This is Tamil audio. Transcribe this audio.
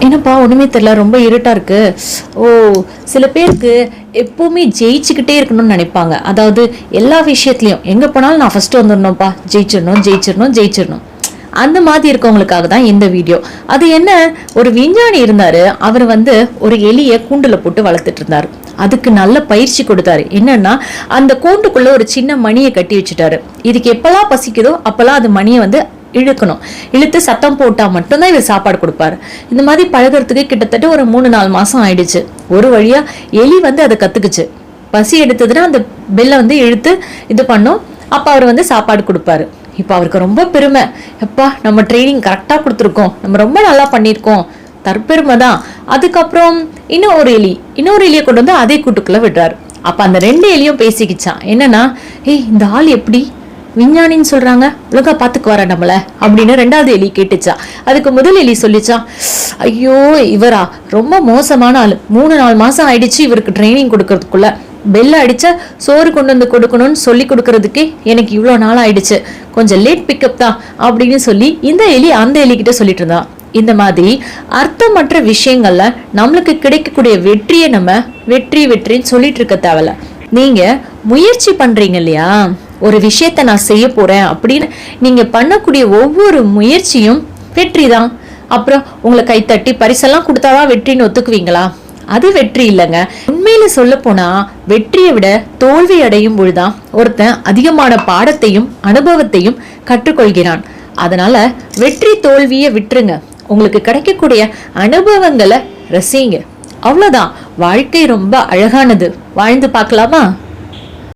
என்னப்பா ஒண்ணுமே தெரியல, ரொம்ப இருட்டா இருக்கு. ஓ, சில பேருக்கு எப்பவுமே ஜெயிச்சுக்கிட்டே இருக்கணும்னு நினைப்பாங்க. அதாவது எல்லா விஷயத்துலயும் எங்க போனாலும் நான் ஃபர்ஸ்ட் வந்துடணும்ப்பா, ஜெயிச்சிடணும் ஜெயிச்சிடணும் ஜெயிச்சிடணும். அந்த மாதிரி இருக்கவங்களுக்காக தான் இந்த வீடியோ. அது என்ன, ஒரு விஞ்ஞானி இருந்தாரு. அவர் ஒரு எலிய கூண்டுல போட்டு வளர்த்துட்டு இருந்தாரு. அதுக்கு நல்ல பயிற்சி கொடுத்தாரு. என்னன்னா, அந்த கூண்டுக்குள்ள ஒரு சின்ன மணியை கட்டி வச்சுட்டாரு. இதுக்கு எப்பெல்லாம் பசிக்குதோ அப்பெல்லாம் அது மணியை இழுக்கணும். இழுத்து சத்தம் போட்டா மட்டும்தான் இவர் சாப்பாடு கொடுப்பாரு. இந்த மாதிரி பழகிறதுக்கு கிட்டத்தட்ட ஒரு 3-4 மாசம் ஆயிடுச்சு. ஒரு வழியா எலி அதை கத்துக்குச்சு. பசி எடுத்ததுன்னா அந்த பெல்ல இழுத்து இது பண்ணும். அப்ப அவர் சாப்பாடு கொடுப்பாரு. இப்ப அவருக்கு ரொம்ப பெருமை. எப்பா, நம்ம ட்ரைனிங் கரெக்டா கொடுத்துருக்கோம், நம்ம ரொம்ப நல்லா பண்ணிருக்கோம், தற்பெருமை தான். அதுக்கப்புறம் இன்னொரு எலியை கொண்டு அதே கூட்டுக்குள்ள விடுறாரு. அப்ப அந்த 2 எலியும் பேசிக்கிச்சான். என்னன்னா, ஏய், இந்த ஆள் எப்படி விஞ்ஞானின்னு சொல்றாங்க, ஒழுங்கா பாத்துக்கு வர நம்மள அப்படின்னு 2வது எலி கேட்டுச்சா. அதுக்கு முதல் எலி சொல்லிச்சான், ஐயோ இவரா ரொம்ப மோசமான ஆளு, 3-4 மாசம் ஆயிடுச்சு இவருக்கு ட்ரைனிங் கொடுக்கறதுக்குள்ள, பெல்ல அடிச்சா சோறு கொண்டு கொடுக்கணும்னு சொல்லி கொடுக்கறதுக்கே எனக்கு இவ்வளோ நாள் ஆயிடுச்சு, கொஞ்சம் லேட் பிக்கப் தான் அப்படின்னு சொல்லி இந்த எலி அந்த எலிகிட்ட சொல்லிட்டு இருந்தான். இந்த மாதிரி அர்த்தமற்ற விஷயங்கள்ல நம்மளுக்கு கிடைக்கக்கூடிய வெற்றியை நம்ம வெற்றின்னு சொல்லிட்டு இருக்க தேவையில்ல. நீங்க முயற்சி பண்றீங்க இல்லையா, ஒரு விஷயத்த நான் செய்ய போறேன் அப்படின்னு நீங்க பண்ணக்கூடிய ஒவ்வொரு முயற்சியும் வெற்றி தான். அப்புறம் உங்களை கைத்தட்டி பரிசெல்லாம் கொடுத்தாதான் வெற்றின்னு ஒத்துக்குவீங்களா? அது வெற்றி இல்லைங்க. உண்மையில சொல்ல போனா வெற்றியை விட தோல்வி அடையும் பொழுதுதான் ஒருத்தன் அதிகமான பாடத்தையும் அனுபவத்தையும் கற்றுக்கொள்கிறான். அதனால வெற்றி தோல்வியை விட்டுருங்க, உங்களுக்கு கிடைக்கக்கூடிய அனுபவங்களை ரசிங்க. அவ்வளவுதான். வாழ்க்கை ரொம்ப அழகானது, வாழ்ந்து பார்க்கலாமா?